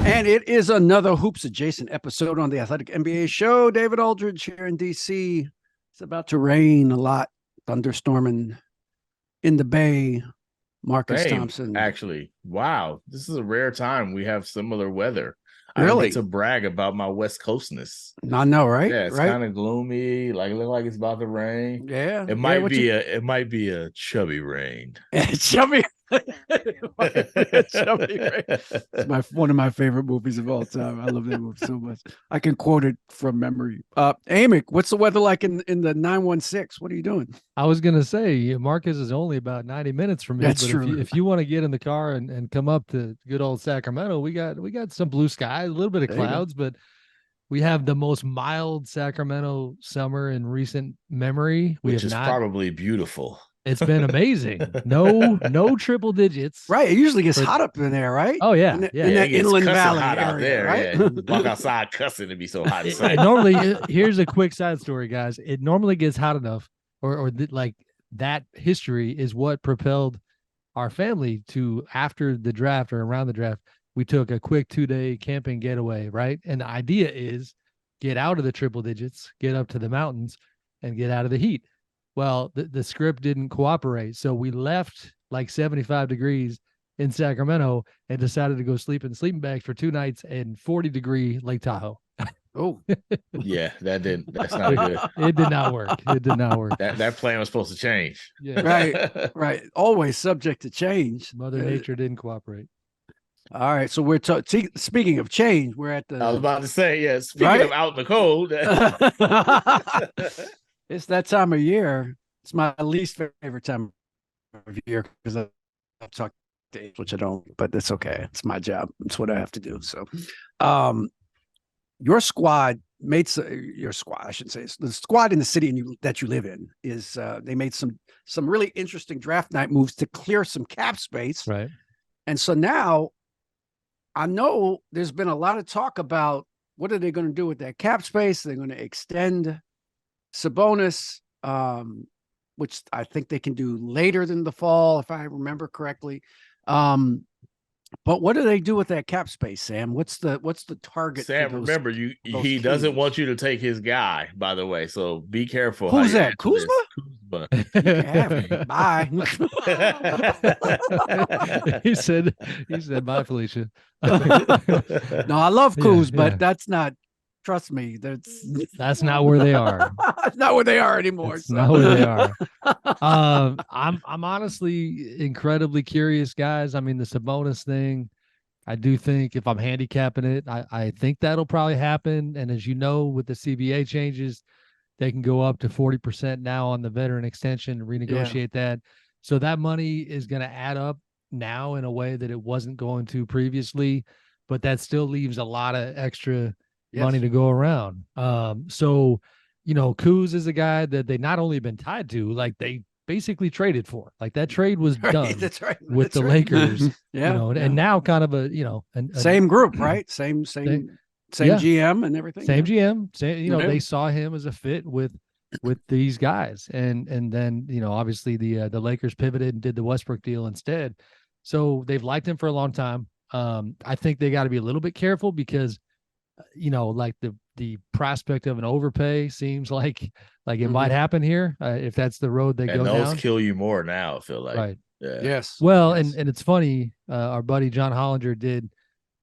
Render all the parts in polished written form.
And it is another Hoops adjacent episode on the Athletic NBA show. David Aldridge here in DC. It's about to rain a lot, thunderstorming in the Bay. Marcus Same, Thompson. actually. Wow. This is a rare time we have similar weather. I don't Really? get to brag about my West Coastness. I know, right? Yeah, it's right. kind of gloomy. Like, it look like it's about to rain. Yeah. It might be a chubby rain. Chubby. Chubby rain. It's one of my favorite movies of all time. I love that movie so much. I can quote it from memory. Amick, what's the weather like in the 916? What are you doing? I was gonna say Marcus is only about 90 minutes from me. That's but true. If you want to get in the car and come up to good old Sacramento, we got some blue sky, a little bit of clouds, but we have the most mild Sacramento summer in recent memory. Which is probably beautiful. It's been amazing. No triple digits. Right. It usually gets hot up in there, right? Oh, yeah. In that it Inland Valley hot area, out there, right? Yeah. Walk outside cussing to be so hot. Normally, here's a quick side story, guys. It normally gets hot enough, like that history is what propelled our family to, after the draft or around the draft, we took a quick 2-day camping getaway, right? And the idea is get out of the triple digits, get up to the mountains, and get out of the heat. Well, the script didn't cooperate. So we left like 75 degrees in Sacramento and decided to go sleep in sleeping bags for 2 nights in 40-degree Lake Tahoe. Oh, yeah, that's not good. It did not work. It did not work. That plan was supposed to change. Yeah. Right. Always subject to change. Mother Nature didn't cooperate. All right. So we're speaking of change, we're at the. I was about to say, yeah, speaking of out in the cold. It's that time of year. It's my least favorite time of year because I talk days, which I don't, but it's okay. It's my job. It's what I have to do. So, your squad your squad, I should say, the squad in the city that you live in is they made some really interesting draft night moves to clear some cap space. Right. And so now I know there's been a lot of talk about what are they going to do with that cap space? They're going to extend Sabonis, which I think they can do later than the fall, if I remember correctly. But what do they do with that cap space, Sam? What's the target? Sam, remember he doesn't want you to take his guy, by the way. So be careful. Who's that? Kuzma? Bye. he said bye, Felicia. No, I love Kuz, but that's not. Trust me, that's not where they are. It's not where they are anymore. It's not where they are. I'm honestly incredibly curious, guys. I mean, the Sabonis thing, I do think if I'm handicapping it, I think that'll probably happen. And as you know, with the CBA changes, they can go up to 40% now on the veteran extension and renegotiate that. So that money is going to add up now in a way that it wasn't going to previously, but that still leaves a lot of extra money to go around. So, Kuz is a guy that they not only been tied to, like they basically traded for. Like that trade was done with the Lakers. And now kind of a same group, right? Same GM and everything. Same GM. They saw him as a fit with these guys. And then, obviously the Lakers pivoted and did the Westbrook deal instead. So they've liked him for a long time. I think they got to be a little bit careful because like the prospect of an overpay seems like it might happen here if that's the road they go down. Those kill you more now, I feel like. Right. Yeah. Yes. Well, yes. And it's funny, our buddy John Hollinger did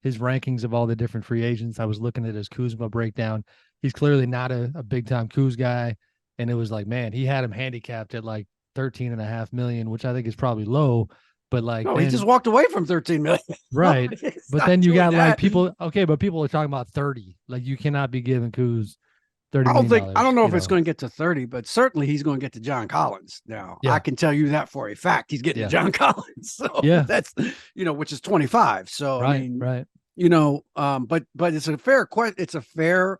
his rankings of all the different free agents. I was looking at his Kuzma breakdown. He's clearly not a big time Kuz guy. And it was like, man, he had him handicapped at like 13.5 million, which I think is probably low. But he just walked away from 13 million. Right. But then you got like people. Okay. But people are talking about 30. Like you cannot be giving Kuz $30 million. I don't know if it's going to get to 30, but certainly he's going to get to John Collins. Now I can tell you that for a fact. He's getting to John Collins. So that's, which is 25. So, right, I mean, right. But it's a fair question. It's a fair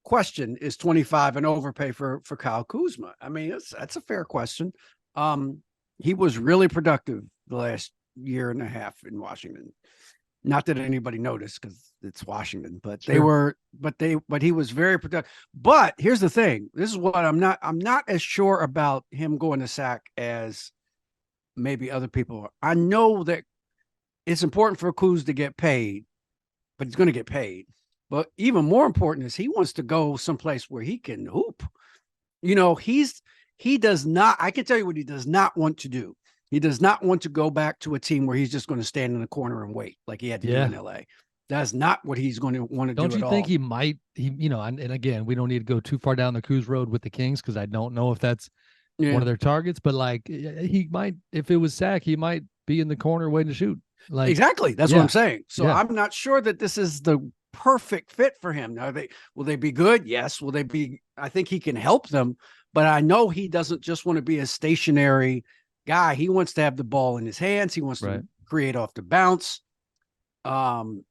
question. Is 25 an overpay for Kyle Kuzma? I mean, that's a fair question. He was really productive the last year and a half in Washington. Not that anybody noticed because it's Washington, but he was very productive. But here's the thing. This is what I'm not as sure about him going to Sac as maybe other people are. I know that it's important for Kuz to get paid, but he's going to get paid. But even more important is he wants to go someplace where he can hoop. You know, he does not, I can tell you what he does not want to do. He does not want to go back to a team where he's just going to stand in the corner and wait like he had to do in LA. That's not what he's going to want to do. Don't you think he might, and again, we don't need to go too far down the cruise road with the Kings because I don't know if that's one of their targets, but like he might, if it was Sack, he might be in the corner waiting to shoot. Like exactly. That's what I'm saying. So I'm not sure that this is the perfect fit for him. Now, will they be good? Yes. Will they be? I think he can help them, but I know he doesn't just want to be a stationary guy. He wants to have the ball in his hands. He wants to create off the bounce.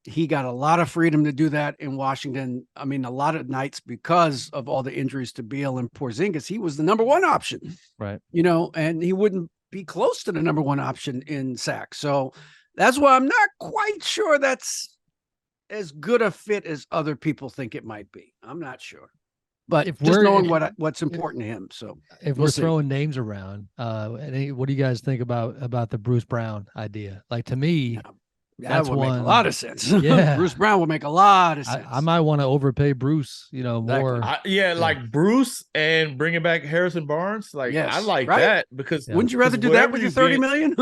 He got a lot of freedom to do that in Washington. I mean, a lot of nights because of all the injuries to Beal and Porzingis, he was the number one option, right? And he wouldn't be close to the number one option in Sack. So that's why I'm not quite sure that's as good a fit as other people think it might be. I'm not sure, but if just knowing what's important to him. So if we're throwing names around, what do you guys think about the Bruce Brown idea? Like to me, that would make a lot of sense. Yeah, Bruce Brown would make a lot of sense. I might want to overpay Bruce, more. Like Bruce and bringing back Harrison Barnes. Like I like that because wouldn't you rather do that with your $30 million?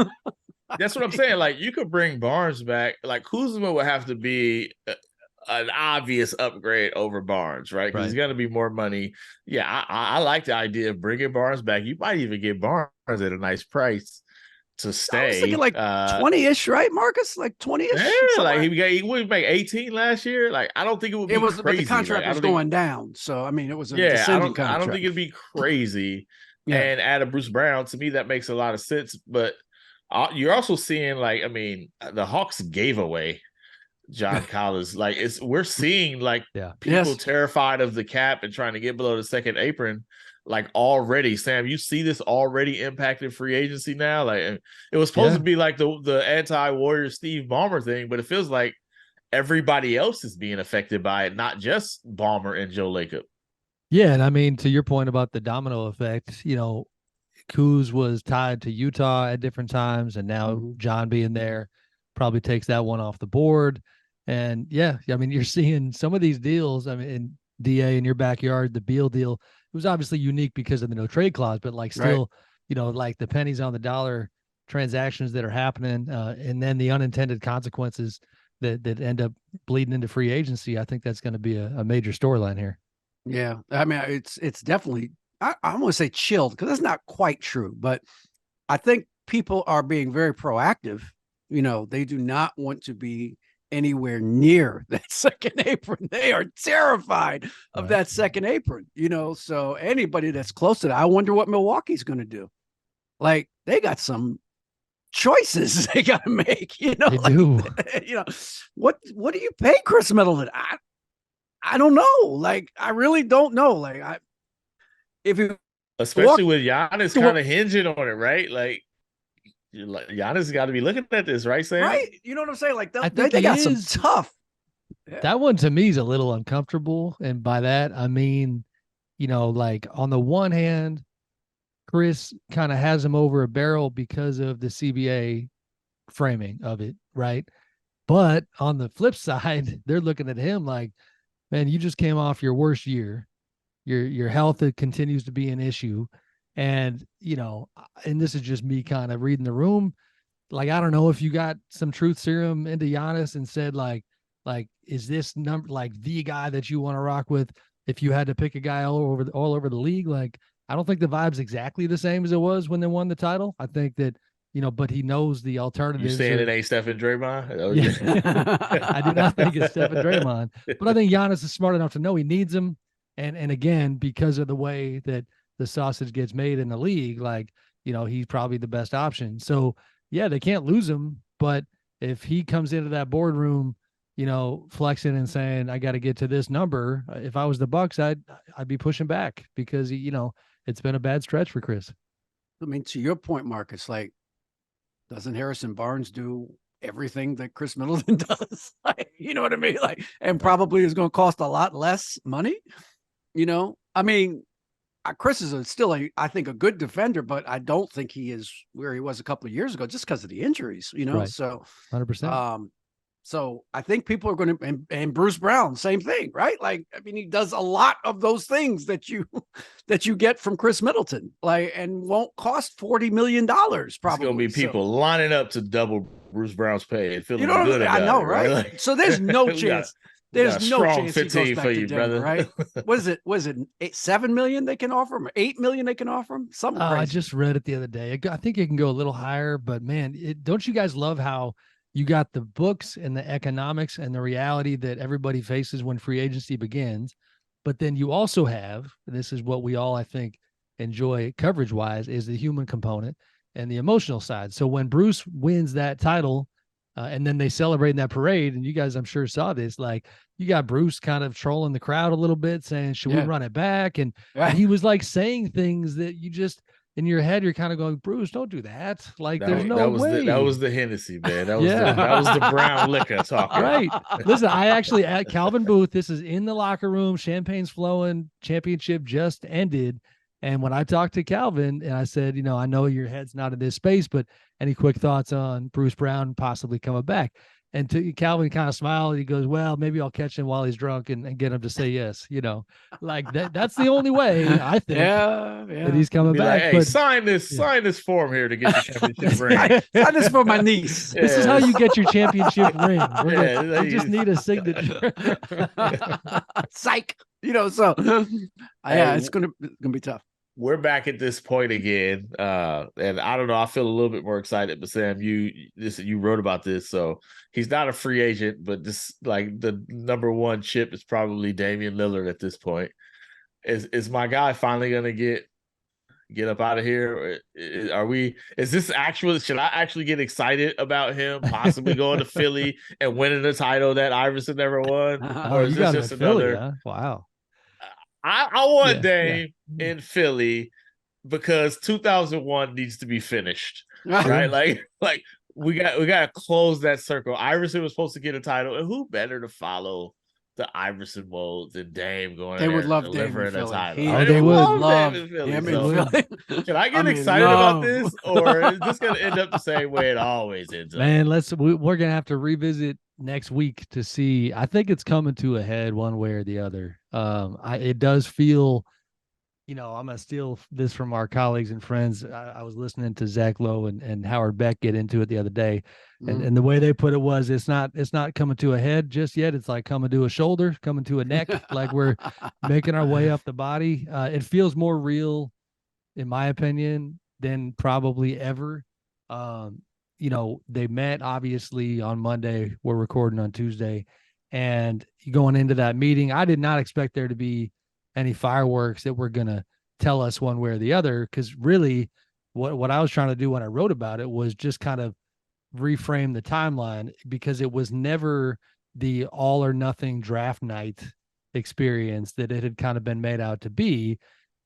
That's what I'm saying. Like you could bring Barnes back. Like Kuzma would have to be an obvious upgrade over Barnes, right? Because he's going to be more money. Yeah, I like the idea of bringing Barnes back. You might even get Barnes at a nice price to stay. I was thinking like 20-ish, right, Marcus? Like 20-ish? Yeah, like he would make 18 last year. Like I don't think it would be crazy. But the contract was going down. So I mean it was a descending contract. I don't think it'd be crazy. And add a Bruce Brown, to me, that makes a lot of sense. But you're also seeing the Hawks gave away John Collins. Like we're seeing people terrified of the cap and trying to get below the second apron. Like already, Sam, you see this already impacting free agency now. Like it was supposed to be like the anti-Warrior Steve Ballmer thing, but it feels like everybody else is being affected by it, not just Ballmer and Joe Lacob. Yeah, and I mean, to your point about the domino effect, Kuz was tied to Utah at different times, and now John being there probably takes that one off the board. And I mean, you're seeing some of these deals. I mean, in DA in your backyard, the Beal deal, it was obviously unique because of the no trade clause, but like still, like the pennies on the dollar transactions that are happening, and then the unintended consequences that end up bleeding into free agency. I think that's going to be a major storyline here. Yeah, I mean, it's definitely. I want to say chilled because that's not quite true, but I think people are being very proactive. They do not want to be anywhere near that second apron. They are terrified of that second apron, so anybody that's close to that, I wonder what Milwaukee's going to do. Like they got some choices they got to make, They do. What do you pay Chris Middleton? I don't know. Like, I really don't know. Like especially with Giannis kind of hinging on it, right? Like Giannis got to be looking at this, right, Sam? Right. You know what I'm saying? Like they got some tough. Yeah. That one to me is a little uncomfortable. And by that, I mean, like on the one hand, Chris kind of has him over a barrel because of the CBA framing of it, right? But on the flip side, they're looking at him like, man, you just came off your worst year. Your health continues to be an issue. And, and this is just me kind of reading the room. Like, I don't know if you got some truth serum into Giannis and said like, is this number like the guy that you want to rock with? If you had to pick a guy all over the league, like, I don't think the vibe's exactly the same as it was when they won the title. I think that, but he knows the alternatives. You saying it ain't Steph and Draymond? Yeah. I do not think it's Steph and Draymond, but I think Giannis is smart enough to know he needs him. And again, because of the way that the sausage gets made in the league, like, he's probably the best option. So yeah, they can't lose him, but if he comes into that boardroom, flexing and saying, I got to get to this number. If I was the Bucks, I'd be pushing back because, it's been a bad stretch for Chris. I mean, to your point, Marcus, like, doesn't Harrison Barnes do everything that Chris Middleton does? Like, you know what I mean? Like, and probably is going to cost a lot less money. I mean, Chris is still I think a good defender, but I don't think he is where he was a couple of years ago just because of the injuries, Right. So 100%. So I think people are going to, and Bruce Brown, same thing, right? Like, I mean, he does a lot of those things that you get from Chris Middleton, like, and won't cost $40 million probably. It's going to be people lining up to double Bruce Brown's pay and feeling good about I know, it, right? Like, so there's no chance. There's no chance he goes back to Denver, brother. right? Was it 7 million they can offer him? 8 million they can offer him? Something crazy. I just read it the other day. I think it can go a little higher, but man, don't you guys love how you got the books and the economics and the reality that everybody faces when free agency begins, but then you also have, and this is what we all, I think, enjoy coverage wise, is the human component and the emotional side. So when Bruce wins that title, and then they celebrate in that parade, and you guys, I'm sure, saw this. Like, you got Bruce kind of trolling the crowd a little bit, saying, "Should we run it back?" And he was like saying things that you just in your head, you're kind of going, "Bruce, don't do that." Like, there's no way. That was the Hennessy, man. That was the brown liquor talking. Right. Listen, I actually at Calvin Booth. This is in the locker room. Champagne's flowing. Championship just ended. And when I talked to Calvin and I said, I know your head's not in this space, but any quick thoughts on Bruce Brown possibly coming back? And Calvin kind of smiled. He goes, well, maybe I'll catch him while he's drunk and get him to say yes. Like that's the only way, I think, that he's coming back. Like, hey, but sign this form here to get the championship ring. Sign this for my niece. This is how you get your championship ring. You just need a signature. Psych. It's gonna be tough. We're back at this point again, and I don't know. I feel a little bit more excited. But Sam, you wrote about this, so he's not a free agent, but this, like, the number one chip is probably Damian Lillard at this point. Is my guy finally gonna get up out of here? Is this actually? Should I actually get excited about him possibly going to Philly and winning the title that Iverson never won, or is this just another? Philly, huh? Wow. I want Dame in Philly because 2001 needs to be finished, right? Like we got to close that circle. Iverson was supposed to get a title, and who better to follow the Iverson mold than Dame going? They would love delivering Dame a title. They would love Dame in Philly. Can I get excited about this, or is this going to end up the same way it always ends up? Man, we're gonna have to revisit next week to see. I think it's coming to a head one way or the other. It does feel, I'm gonna steal this from our colleagues and friends. I was listening to Zach Lowe and Howard Beck get into it the other day, and the way they put it was, it's not coming to a head just yet. It's like coming to a shoulder, coming to a neck. Like, we're making our way up the body. It feels more real, in my opinion, than probably ever. They met obviously on Monday. We're recording on Tuesday, and going into that meeting, I did not expect there to be any fireworks that were going to tell us one way or the other. Cause really what I was trying to do when I wrote about it was just kind of reframe the timeline, because it was never the all or nothing draft night experience that it had kind of been made out to be.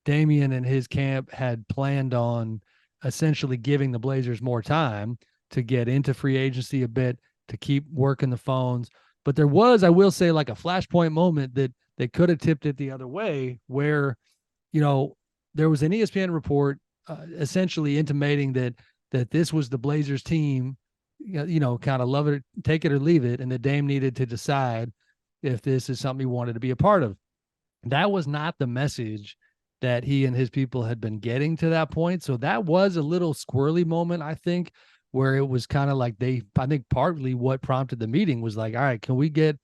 Damian and his camp had planned on essentially giving the Blazers more time to get into free agency a bit, to keep working the phones. But there was, I will say, like a flashpoint moment that they could have tipped it the other way, where, there was an ESPN report essentially intimating that this was the Blazers team, kind of love it, take it or leave it, and that Dame needed to decide if this is something he wanted to be a part of. That was not the message that he and his people had been getting to that point. So that was a little squirrely moment, I think, where it was kind of like I think partly what prompted the meeting was like, all right, can we get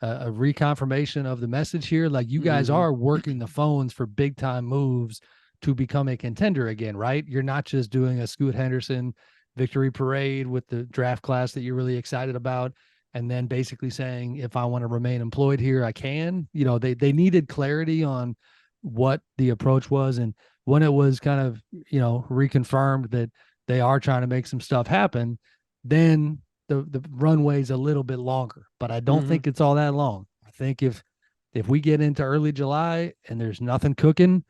a reconfirmation of the message here? Like, you guys are working the phones for big time moves to become a contender again, right? You're not just doing a Scoot Henderson victory parade with the draft class that you're really excited about, and then basically saying, if I want to remain employed here, I can. They needed clarity on what the approach was. And when it was kind of, reconfirmed that they are trying to make some stuff happen, then the runway's a little bit longer. But I don't think it's all that long. I think if we get into early July and there's nothing cooking,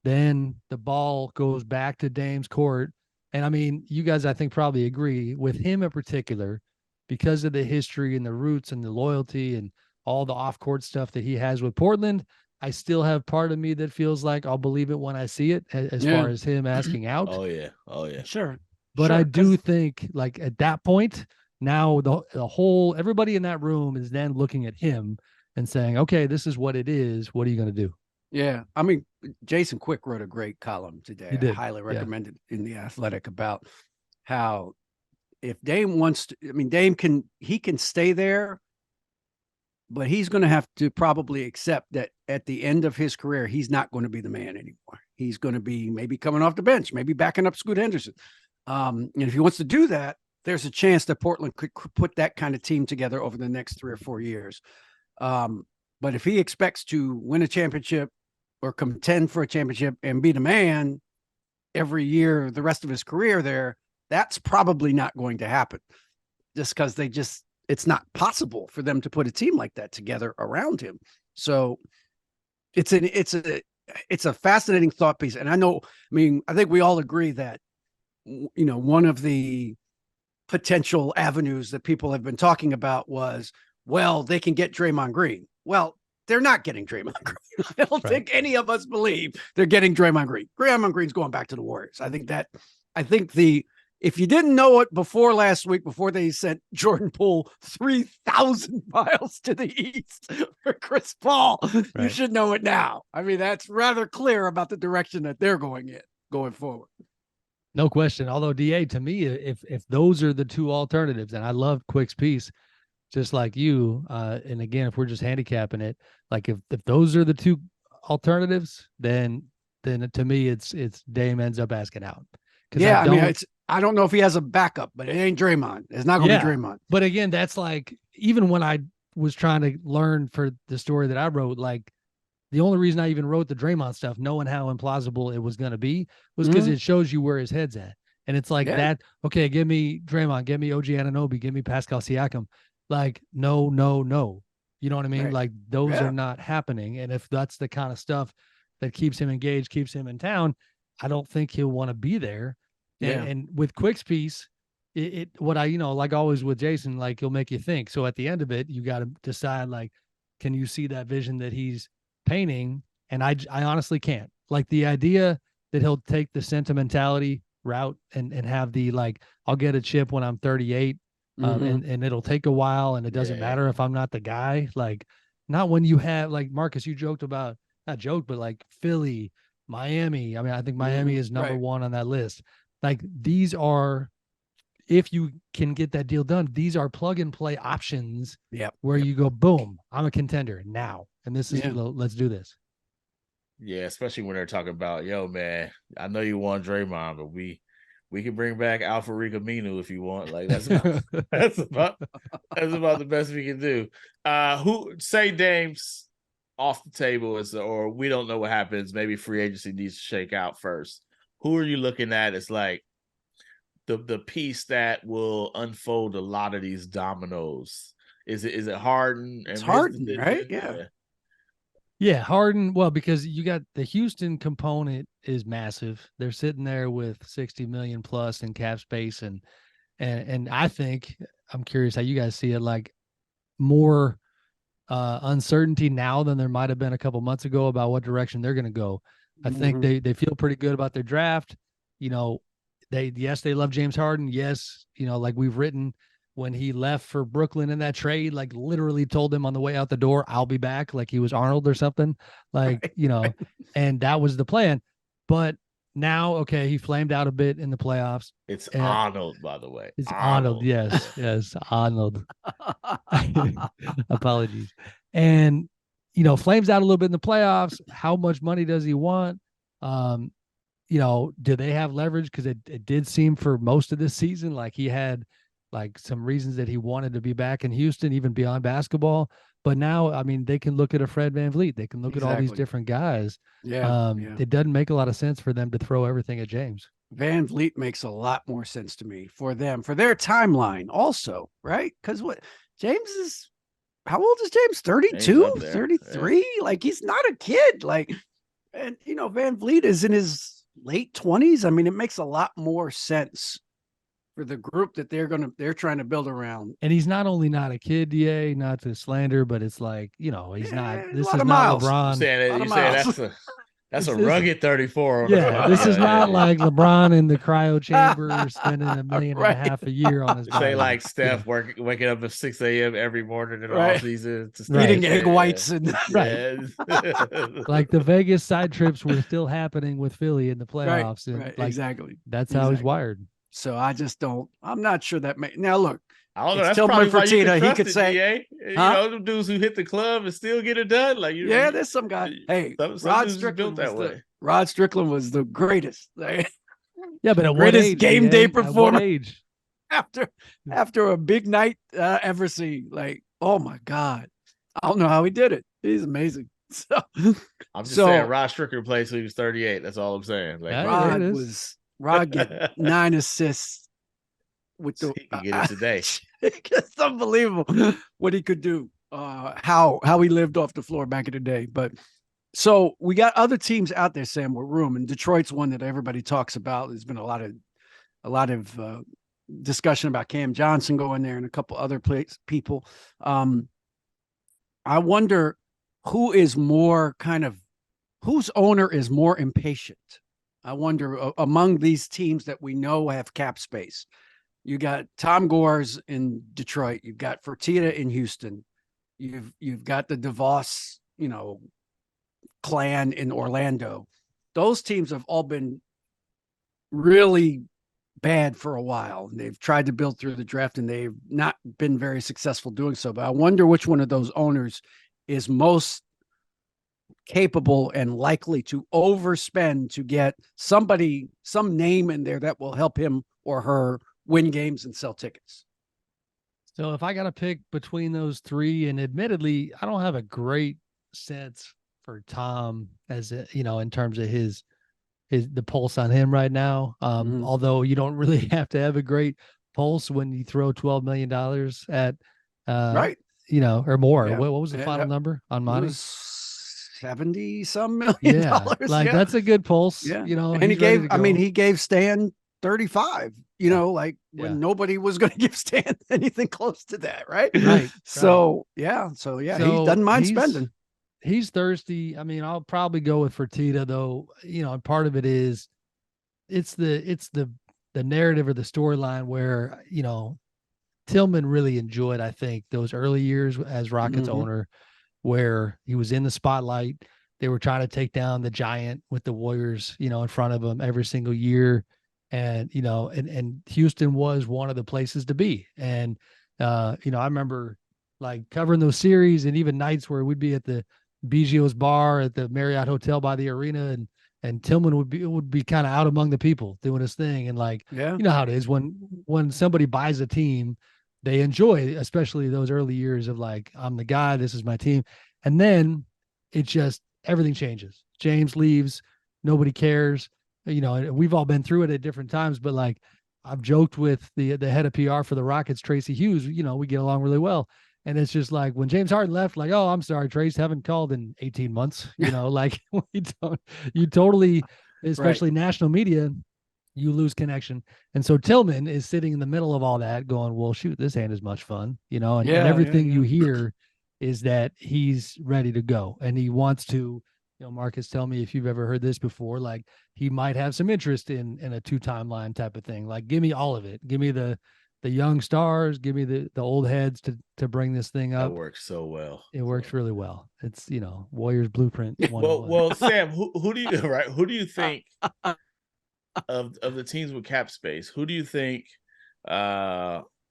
then the ball goes back to Dame's court. And I mean, you guys, I think, probably agree with him in particular, because of the history and the roots and the loyalty and all the off-court stuff that he has with Portland. I still have part of me that feels like I'll believe it when I see it, as far as him asking out. Oh yeah. Sure. But I do think, like, at that point, Now the whole everybody in that room is then looking at him and saying, okay, this is what it is. What are you going to do? Yeah. I mean, Jason Quick wrote a great column today. He did. I highly recommend it in The Athletic about how if Dame wants to, I mean, Dame he can stay there, but he's going to have to probably accept that at the end of his career, he's not going to be the man anymore. He's going to be maybe coming off the bench, maybe backing up Scoot Henderson. And if he wants to do that, there's a chance that Portland could put that kind of team together over the next 3 or 4 years. But if he expects to win a championship or contend for a championship and be the man every year, the rest of his career there, that's probably not going to happen just because it's not possible for them to put a team like that together around him. So it's a fascinating thought piece. And I think we all agree that, one of the potential avenues that people have been talking about was, well, they can get Draymond Green. Well, they're not getting Draymond Green. I don't think any of us believe they're getting Draymond Green. Draymond Green's going back to the Warriors. If you didn't know it before last week, before they sent Jordan Poole 3,000 miles to the east for Chris Paul, you should know it now. I mean, that's rather clear about the direction that they're going forward. No question. Although DA, to me, if those are the two alternatives, and I love Quick's piece, just like you, and again, if we're just handicapping it, like if those are the two alternatives, then to me, it's Dame ends up asking out. Yeah, I don't know if he has a backup, but it ain't Draymond. It's not going to be Draymond. But again, that's like, even when I was trying to learn for the story that I wrote, like the only reason I even wrote the Draymond stuff, knowing how implausible it was going to be, was because it shows you where his head's at. And it's like that, okay, give me Draymond, give me OG Anunoby, give me Pascal Siakam. Like, no. You know what I mean? Right. Like, those are not happening. And if that's the kind of stuff that keeps him engaged, keeps him in town, I don't think he'll want to be there. And with Quick's piece, like always with Jason, like he'll make you think. So at the end of it, you got to decide, like, can you see that vision that he's painting? And I honestly can't. Like, the idea that he'll take the sentimentality route and have the, like, I'll get a chip when I'm 38, and it'll take a while, and it doesn't matter if I'm not the guy. Like, not when you have, like, Marcus, you joked about, not joked, but like Philly, Miami. I mean, I think Miami is number one on that list. Like, these are, if you can get that deal done, these are plug and play options where you go, boom, I'm a contender now. And this is, let's do this. Yeah, especially when they're talking about, yo, man, I know you want Draymond, but we can bring back Alfred Aminu if you want. Like, that's about the best we can do. Who say Dame's off the table or we don't know what happens. Maybe free agency needs to shake out first. Who are you looking at as like the piece that will unfold a lot of these dominoes? Is it Harden? It's Harden, right? Yeah, Harden. Well, because you got the Houston component is massive. They're sitting there with 60 million plus in cap space, and I think, I'm curious how you guys see it, like more uncertainty now than there might have been a couple months ago about what direction they're going to go. I think they feel pretty good about their draft. They love James Harden. Yes, like we've written, when he left for Brooklyn in that trade, like literally told him on the way out the door, I'll be back, like he was Arnold or something. Like, and that was the plan. But now, okay, he flamed out a bit in the playoffs. It's Arnold, by the way. It's Arnold. Yes, Arnold. Apologies. And flames out a little bit in the playoffs. How much money does he want? Do they have leverage? Because it did seem for most of this season like he had like some reasons that he wanted to be back in Houston, even beyond basketball. But now, I mean, they can look at a Fred VanVleet. They can look at all these different guys. It doesn't make a lot of sense for them to throw everything at James. VanVleet makes a lot more sense to me for them, for their timeline also, right? Because how old is James? 32, 33? Yeah. Like, he's not a kid. Like, and VanVleet is in his late 20s. I mean, it makes a lot more sense for the group that they're trying to build around. And he's not only not a kid, DA, not to slander, but it's like, he's not. This is not miles. LeBron. You saying That's a rugged 34. Yeah, this is not like LeBron in the cryo chamber spending $1.5 million a year on his body. Say like Steph waking up at 6 a.m. every morning in the offseason to eating egg whites and like the Vegas side trips were still happening with Philly in the playoffs. And like, exactly. That's how he's wired. So I just don't. I'm not sure that now look. I don't know. That's probably why you can trust he could say, DA. You know, them dudes who hit the club and still get it done. Like there's some guy. Hey, Rod Strickland built that way. Rod Strickland was the greatest. Yeah, but at greatest age, game day performer age? after a big night ever seen. Like, oh my God, I don't know how he did it. He's amazing. So I'm just saying, Rod Strickland played till he was 38. That's all I'm saying. Like Rod get 9 assists. With the he can get it today. It's unbelievable what he could do. How he lived off the floor back in the day. But so we got other teams out there, Sam, with room, and Detroit's one that everybody talks about. There's been a lot of discussion about Cam Johnson going there and a couple other people. I wonder whose owner is more impatient. I wonder among these teams that we know have cap space. You got Tom Gores in Detroit. You've got Fertitta in Houston. You've got the DeVos, clan in Orlando. Those teams have all been really bad for a while. They've tried to build through the draft, and they've not been very successful doing so. But I wonder which one of those owners is most capable and likely to overspend to get some name in there that will help him or her win games and sell tickets. So if I got to pick between those three, and admittedly, I don't have a great sense for Tom as in terms of the pulse on him right now. Although you don't really have to have a great pulse when you throw $12 million at, or more. Yeah. What was the final number on Monty? 70-some million dollars. That's a good pulse. Yeah. And he gave Stan 35, when nobody was going to give Stan anything close to that. Right. So he doesn't mind spending. He's thirsty. I mean, I'll probably go with Fertitta though. Part of it is it's the narrative or the storyline where, Tillman really enjoyed, I think, those early years as Rockets owner, where he was in the spotlight. They were trying to take down the giant with the Warriors, in front of him every single year. And, and Houston was one of the places to be. And, I remember like covering those series and even nights where we'd be at the Biggio's bar at the Marriott Hotel by the arena, and Tillman would be kind of out among the people doing his thing. And you know how it is when somebody buys a team, they enjoy, especially those early years of like, I'm the guy, this is my team. And then it just, everything changes. James leaves. Nobody cares. We've all been through it at different times, but like I've joked with the head of PR for the Rockets, Tracy Hughes, we get along really well. And it's just like when James Harden left, like, oh, I'm sorry, Trace, haven't called in 18 months, like you totally, especially national media, you lose connection. And so Tillman is sitting in the middle of all that going, well, shoot, this ain't as much fun, and everything you hear is that he's ready to go and he wants to, Marcus, tell me if you've ever heard this before, like he might have some interest in a 2-timeline type of thing. Like, give me all of it. Give me the young stars, give me the old heads to bring this thing up. That works so well. It works really well. It's, Warriors blueprint. Well, Sam, who do you think of the teams with cap space, who do you think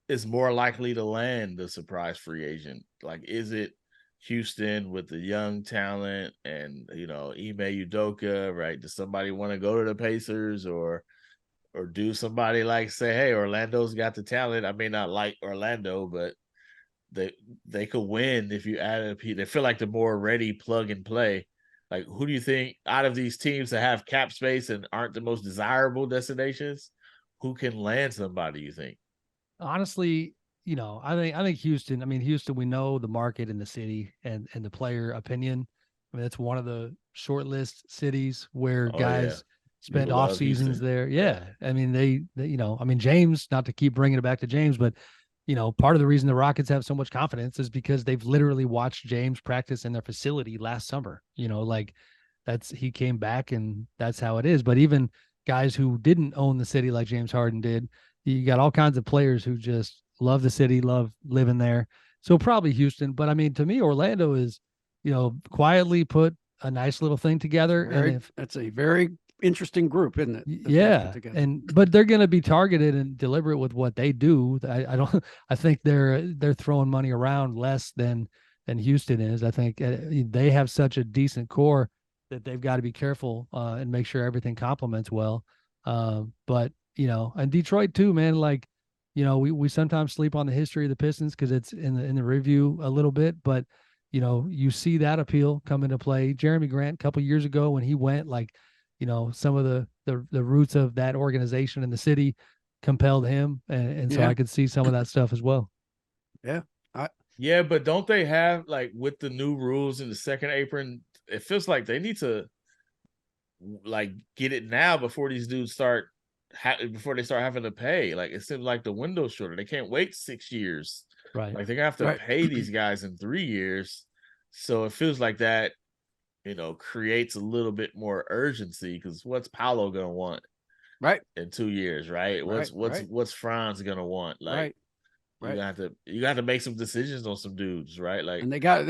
is more likely to land the surprise free agent? Like, is it Houston with the young talent and, Ime Udoka, right? Does somebody want to go to the Pacers or do somebody like say, hey, Orlando's got the talent? I may not like Orlando, but they could win if you add they feel like the more ready plug and play. Like, who do you think out of these teams that have cap space and aren't the most desirable destinations, who can land somebody, you think? Honestly, I think Houston. I mean, Houston, we know the market in the city and the player opinion. I mean, that's one of the short list cities where guys spend off seasons there. Yeah. I mean, they James, not to keep bringing it back to James, but part of the reason the Rockets have so much confidence is because they've literally watched James practice in their facility last summer. he came back and that's how it is. But even guys who didn't own the city like James Harden did, you got all kinds of players who just love the city, love living there. So probably Houston. But I mean, to me, Orlando is, quietly put a nice little thing together. That's a very interesting group, isn't it? Yeah. But they're going to be targeted and deliberate with what they do. I think they're throwing money around less than Houston is. I think they have such a decent core that they've got to be careful and make sure everything complements well. But and Detroit too, man, like, we sometimes sleep on the history of the Pistons because it's in the review a little bit, but you see that appeal come into play. Jeremy Grant a couple of years ago when he went, like, some of the roots of that organization in the city compelled him. And so I could see some of that stuff as well. Yeah. Yeah, but don't they have, like, with the new rules in the second apron, it feels like they need to, like, get it now before these dudes start before they start having to pay. Like, it seems like the window's shorter. They can't wait 6 years. Right. Like, they're gonna have to pay these guys in 3 years. So it feels like that, creates a little bit more urgency, because what's Paolo gonna want in 2 years, right? What's Franz gonna want? Like, you got to make some decisions on some dudes, right? Like, and they got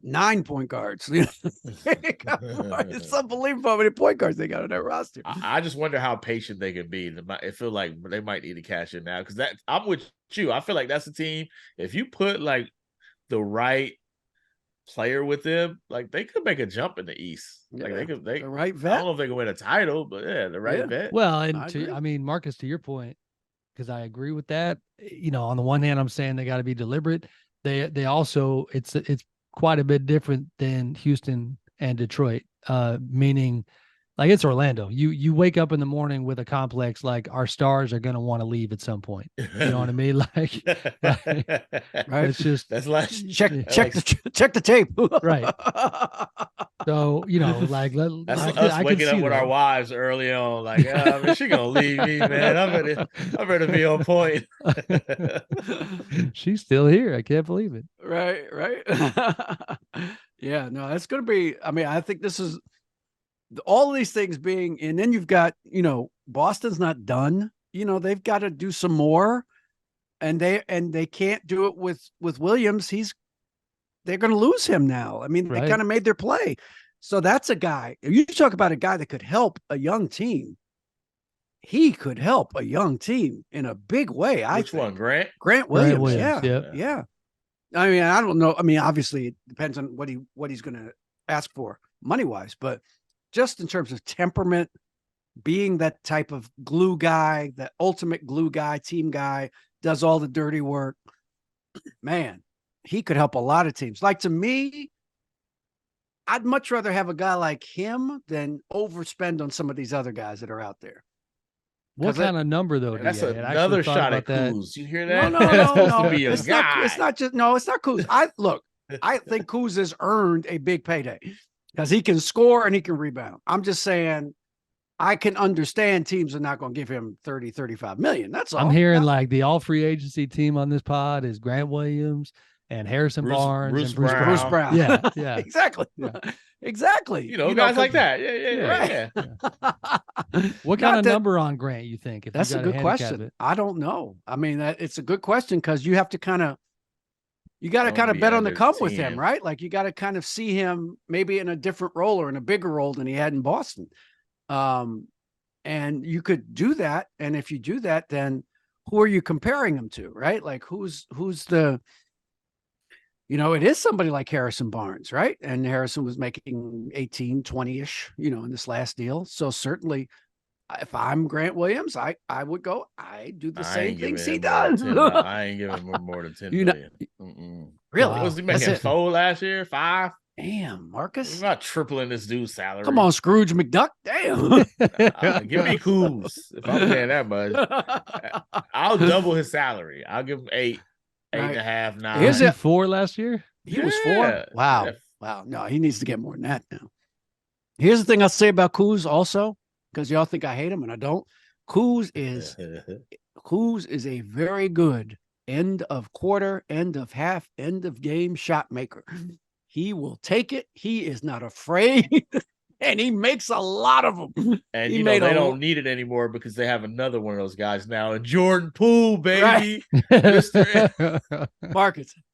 9 point guards. It's unbelievable how many point guards they got on their roster. I just wonder how patient they can be. I feel like they might need to cash in now, because I'm with you. I feel like that's a team. If you put, like, the right player with them, like, they could make a jump in the East. Like, the right vet. I don't know if they can win a title, but the right vet. Well, and Marcus, to your point, because I agree with that. On the one hand, I'm saying they got to be deliberate. They also, it's quite a bit different than Houston and Detroit, meaning, like, it's Orlando. You wake up in the morning with a complex like our stars are going to want to leave at some point. You know what I mean? Like, right? It's just check the tape. Right. So, like, that's us waking up with our wives early on, like, man, she gonna leave me, man. I better be on point. She's still here. I can't believe it. Right. Yeah, no, that's gonna be. I mean, I think this is all of these things being, and then you've got, Boston's not done. They've got to do some more, and they can't do it with Williams. They're going to lose him now. I mean, they kind of made their play. So that's a guy. If you talk about a guy that could help a young team, he could help a young team in a big way. Which one, Grant? Grant Williams. Williams. Yeah. I mean, I don't know. I mean, obviously, it depends on what he's going to ask for money-wise, but just in terms of temperament, being that type of glue guy, that ultimate glue guy, team guy, does all the dirty work, man, he could help a lot of teams. Like, to me, I'd much rather have a guy like him than overspend on some of these other guys that are out there. What kind of number, though? That's another shot at Kuz. You hear that? No. It's not Kuz. I think Kuz has earned a big payday because he can score and he can rebound. I'm just saying, I can understand teams are not going to give him 30, 35 million. That's all. I'm hearing like the all free agency team on this pod is Grant Williams and Harrison Barnes and Bruce Brown. Yeah. Exactly. Yeah. Exactly. Guys like that. Yeah. What kind of number on Grant, you think? If that's a good question. I don't know. I mean, it's a good question because you have to bet on the come with him, right? Like, you got to kind of see him maybe in a different role or in a bigger role than he had in Boston. And you could do that. And if you do that, then who are you comparing him to, right? Like, who's the, it is somebody like Harrison Barnes, right? And Harrison was making 18, 20-ish, in this last deal. So certainly if I'm Grant Williams, I would go, I do the same things he does. I ain't giving him more than 10 million. Really? What was he making 4 last year? 5? Damn, Marcus. You're not tripling this dude's salary. Come on, Scrooge McDuck. Damn. Give me Kuz if I'm paying that much. I'll double his salary. I'll give him 8, 8.5, 9. Is it 4 last year? He was 4. Wow. Yeah. Wow. No, he needs to get more than that now. Here's the thing I'll say about Kuz also, because y'all think I hate him and I don't. Kuz is a very good end of quarter, end of half, end of game shot maker. He will take it. He is not afraid. And he makes a lot of them. And he they don't need it anymore because they have another one of those guys now. And Jordan Poole, baby. Right.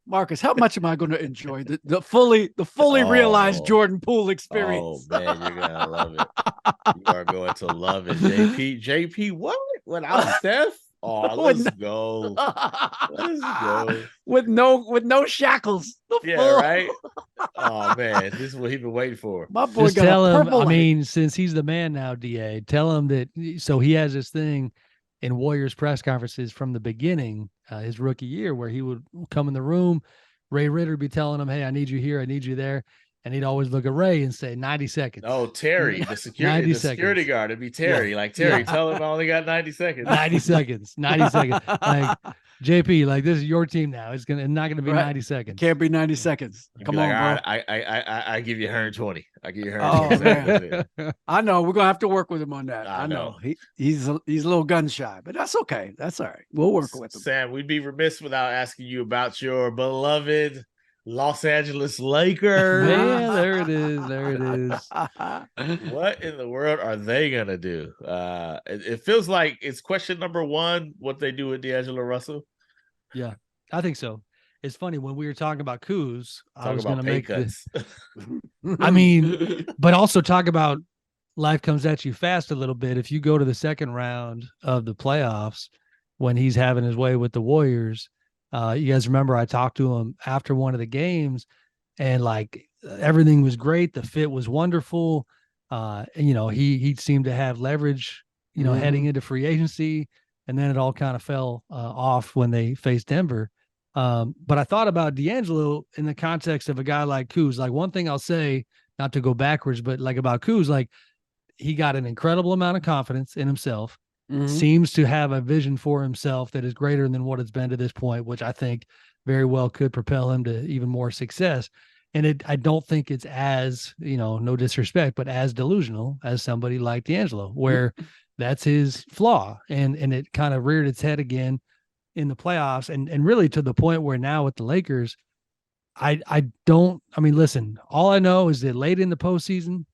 Marcus, how much am I going to enjoy the fully realized Jordan Poole experience? Oh man, you're gonna love it. You are going to love it. JP, what? Without Steph? Oh, let's go. Let's go. With no shackles. Right. Oh man, this is what he's been waiting for. My boy just tell him. I mean, since he's the man now, DA, tell him that. So he has this thing in Warriors press conferences from the beginning, his rookie year, where he would come in the room. Ray Ritter would be telling him, "Hey, I need you here. I need you there." And he'd always look at Ray and say 90 seconds. Oh, Terry, the security guard. It'd be Terry. Yeah. Like, Terry, tell him I only got 90 seconds. 90 seconds. 90 seconds. Like, JP, like, this is your team now. It's not gonna be 90 seconds. Can't be 90 seconds. Come on, like, bro. I give you 120. I give you 120. Oh, man. I know. We're gonna have to work with him on that. I know. He's a little gun shy, but that's okay. That's all right. We'll work with him. Sam, we'd be remiss without asking you about your beloved Los Angeles Lakers. Yeah, there it is. There it is. What in the world are they gonna do? It feels like it's question number one, what they do with D'Angelo Russell. Yeah, I think so. It's funny when we were talking about Kuz, I was going to make this. I mean, but also talk about life comes at you fast a little bit. If you go to the second round of the playoffs when he's having his way with the Warriors, you guys remember I talked to him after one of the games, and like everything was great. The fit was wonderful. And, he seemed to have leverage, heading into free agency, and then it all kind of fell off when they faced Denver. But I thought about D'Angelo in the context of a guy like Kuz. Like, one thing I'll say, not to go backwards, but like about Kuz, like he got an incredible amount of confidence in himself. Seems to have a vision for himself that is greater than what it's been to this point, which I think very well could propel him to even more success. And I don't think it's as, no disrespect, but as delusional as somebody like D'Angelo, where that's his flaw. And it kind of reared its head again in the playoffs, and really to the point where now with the Lakers, listen, all I know is that late in the postseason,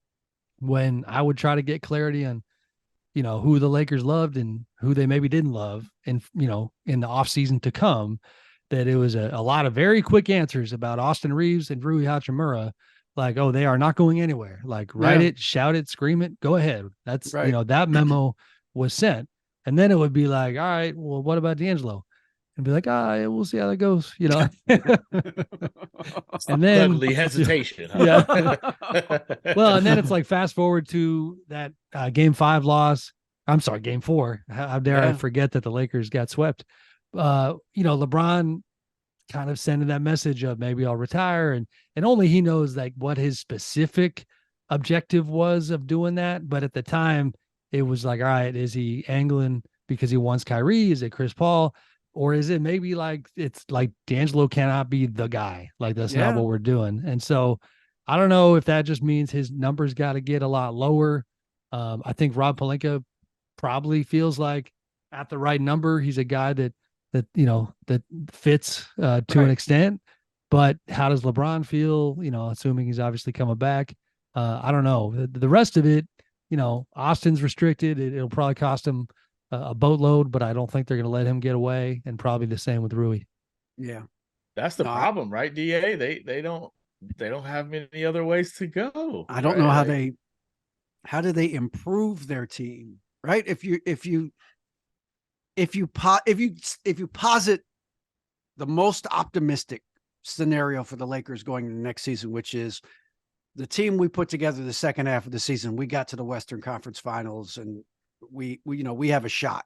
when I would try to get clarity on, who the Lakers loved and who they maybe didn't love, and, in the offseason to come, that it was a lot of very quick answers about Austin Reeves and Rui Hachimura. Like, oh, they are not going anywhere. Like, write it, shout it, scream it, go ahead. That's right. That memo was sent. And then it would be like, all right, well, what about D'Angelo? And be like, we'll see how that goes, And then suddenly hesitation. Yeah. Well, and then it's like fast forward to that game 5 loss. I'm sorry, game 4. How dare I forget that the Lakers got swept? LeBron kind of sending that message of maybe I'll retire, and only he knows like what his specific objective was of doing that. But at the time, it was like, all right, is he angling because he wants Kyrie? Is it Chris Paul? Or is it maybe like it's like D'Angelo cannot be the guy? Like, that's not what we're doing. And so I don't know if that just means his numbers got to get a lot lower. I think Rob Pelinka probably feels like at the right number, he's a guy that fits to an extent. But how does LeBron feel? Assuming he's obviously coming back. I don't know. The rest of it, Austin's restricted. It'll probably cost him a boatload, but I don't think they're going to let him get away, and probably the same with Rui. Yeah. That's the problem, right? DA, they don't have many other ways to go. I don't know how do they improve their team, right? If you posit the most optimistic scenario for the Lakers going into next season, which is the team we put together the second half of the season, we got to the Western Conference Finals, and we have a shot.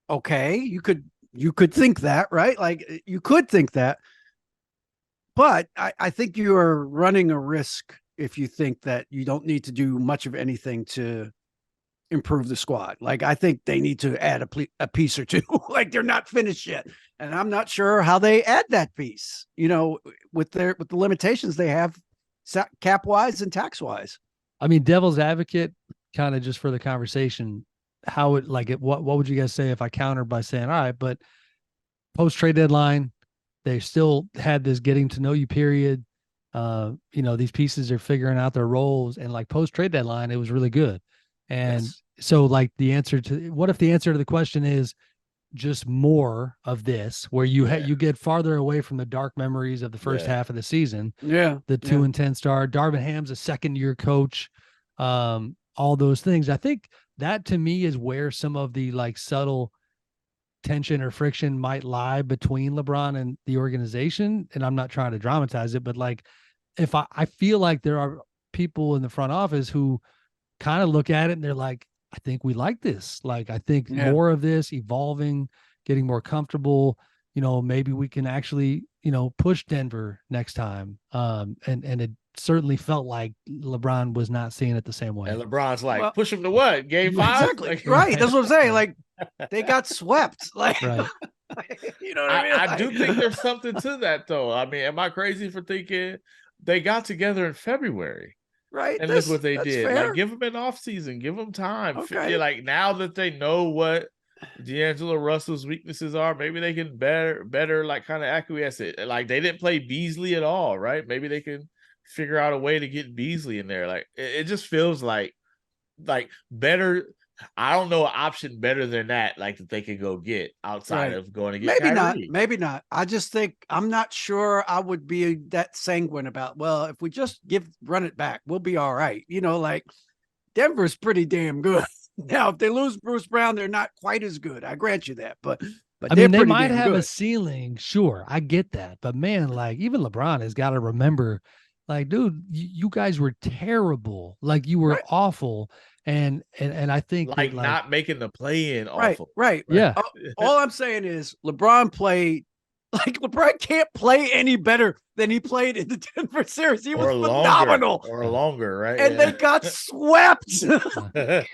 Okay, you could think that, right? Like, you could think that, but I think you are running a risk if you think that you don't need to do much of anything to improve the squad. Like, I think they need to add a piece or two. Like, they're not finished yet, and I'm not sure how they add that piece, with the limitations they have cap wise and tax wise. I mean, devil's advocate, kind of just for the conversation, what would you guys say if I countered by saying, all right, but post trade deadline, They still had this getting to know you period. These pieces are figuring out their roles, and like post trade deadline, it was really good. And so like what if the answer to the question is just more of this, where you get farther away from the dark memories of the first half of the season. Yeah. The 2-10 star. Darvin Ham's a second-year coach. All those things. I think that to me is where some of the like subtle tension or friction might lie between LeBron and the organization. And I'm not trying to dramatize it, but like if I feel like there are people in the front office who kind of look at it and they're like, I think we like this. Like, I think more of this evolving, getting more comfortable, maybe we can actually, push Denver next time. And it certainly felt like LeBron was not seeing it the same way. And LeBron's like, push him to what? Game 5? Exactly. Like, right. That's what I'm saying. Like, they got swept. Like, right. You know what I mean? I do think there's something to that, though. I mean, am I crazy for thinking they got together in February? Right. And look what they did. Fair. Like, give them an off season, give them time. Okay. Like, now that they know what D'Angelo Russell's weaknesses are, maybe they can better like kind of acquiesce it. Like, they didn't play Beasley at all, right? Maybe they can figure out a way to get Beasley in there. Like, it just feels like better. I don't know an option better than that, like that they can go get outside of going to get Maybe not. I just think I'm not sure I would be that sanguine about, well, if we just run it back, we'll be all right. Like Denver's pretty damn good. Now, if they lose Bruce Brown, they're not quite as good. I grant you that. But I mean, they might have a ceiling. Sure. I get that. But man, like even LeBron has got to remember, like, dude, you guys were terrible. Like you were awful. And I think like not making the play in awful. Right. Yeah. All I'm saying is LeBron played like LeBron can't play any better than he played in the Denver series. He was phenomenal. Or longer, right? And they got swept. Okay?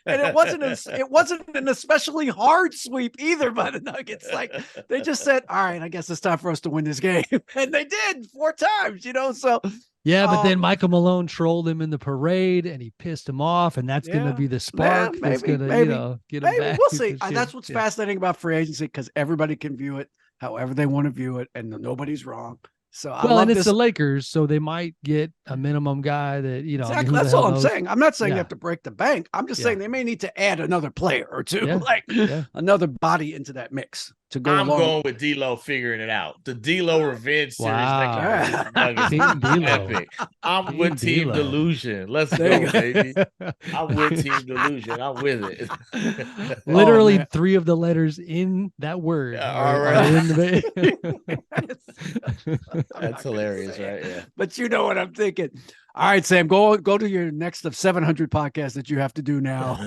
And it wasn't an especially hard sweep either by the Nuggets. Like they just said, all right, I guess it's time for us to win this game. And they did 4 times, so yeah, but then Michael Malone trolled him in the parade and he pissed him off, and that's going to be the spark that's going to, get him back. We'll see. That's what's fascinating about free agency, because everybody can view it however they want to view it, and nobody's wrong. So and it's the Lakers, so they might get a minimum guy that, exactly. That's all I'm saying. I'm not saying they have to break the bank. I'm just saying they may need to add another player or two, another body into that mix to go along. I'm going with D'Lo figuring it out. The D'Lo revenge series. Team D'Lo. Epic. I'm with Team Delusion. Let's go, baby. I'm with Team Delusion. I'm with it. Literally 3 of the letters in that word. All right. That's hilarious, right? Yeah. But you know what I'm thinking. All right, Sam, go to your next of 700 podcasts that you have to do now.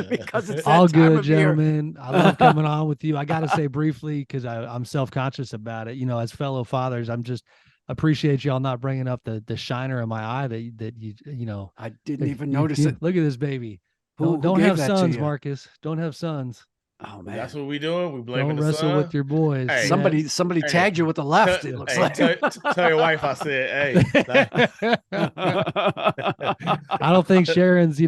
Because it's all good, gentlemen. I love coming on with you. I got to say briefly, because I'm self-conscious about it. As fellow fathers, I'm just appreciate y'all not bringing up the shiner in my eye that you. I didn't even notice it. Look at this baby. Who don't have gave sons, Marcus. Don't have sons. Oh man, that's what we doing. We blaming Don't wrestle with your boys. Hey, somebody tagged you with the left. It looks like. Tell your wife I said, hey. I don't think Sharon's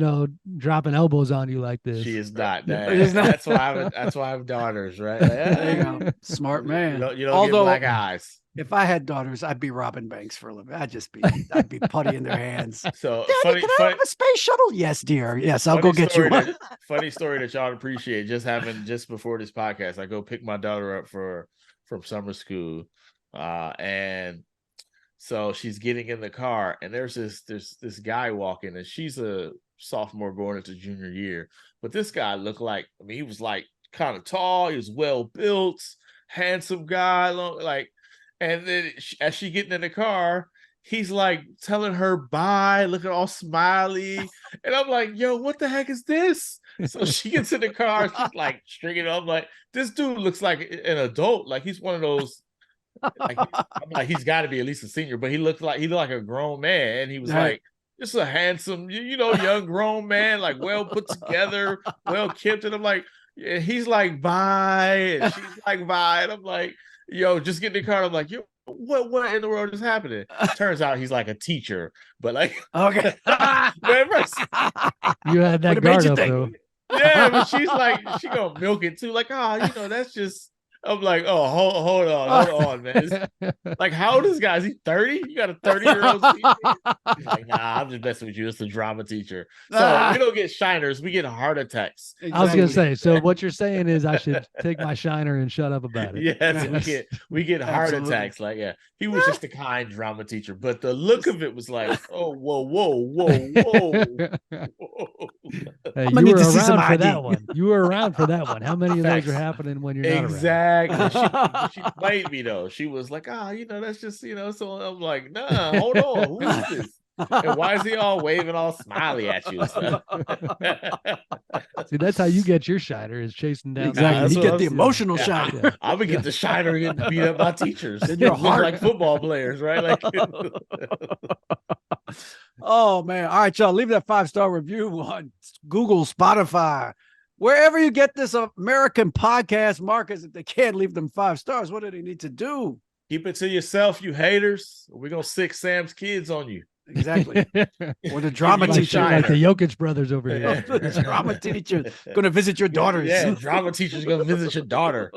dropping elbows on you like this. She is not. That's why I have daughters, right? There you go. Smart man. You don't get black eyes. If I had daughters, I'd be robbing banks for a living. I'd be putty in their hands. So Daddy, can I have a space shuttle? Yes, dear. Yes, I'll go get you one. Funny story that y'all appreciate. Just before this podcast, I go pick my daughter up from summer school, and so she's getting in the car, and there's this guy walking, and she's a sophomore going into junior year, but this guy looked like, he was like kind of tall, he was well built, handsome guy, like. And then as she getting in the car, he's like telling her bye, looking all smiley. And I'm like, yo, what the heck is this? So she gets in the car, she's like stringing up, like, this dude looks like an adult. Like he's one of those, I'm like, he's got to be at least a senior, but he looked like a grown man. And he was like, just a handsome, young grown man, like well put together, well kept. And I'm like, yeah, he's like, bye. And she's like, bye. And I'm like, yo, just get in the car. I'm like, yo, what in the world is happening? Turns out he's like a teacher, but like, okay. You had that guard up though. Yeah, but she's like, she gonna milk it too. Like, that's just I'm like, oh, hold on, man. Like, how old is this guy? Is he 30? You got a 30-year-old teacher? He's like, nah, I'm just messing with you. It's a drama teacher. So we don't get shiners, we get heart attacks. I was gonna say, so what you're saying is I should take my shiner and shut up about it. Yes, we get heart attacks. Like, yeah, he was just a kind drama teacher, but the look of it was like, oh, whoa. Hey, you were around for that one. You were around for that one. How many of those are happening when you're not around? She played me though. She was like, that's just, so I'm like, nah, hold on. Who is this? And why is he all waving all smiley at you? See, that's how you get your shiner, is chasing down. Exactly. You get the emotional shiner. Yeah. I would get the shiner and beat up my teachers. And your heart, like football players, right? Like, oh man. All right, y'all. Leave that 5-star review on Google, Spotify, wherever you get this American podcast. Marcus, if they can't leave them 5 stars, what do they need to do? Keep it to yourself, you haters. We're gonna sick Sam's kids on you. Exactly. Or the drama teacher, like the Jokic brothers over here. The drama teacher going to visit your daughters. Yeah, drama teacher's going to visit your daughter.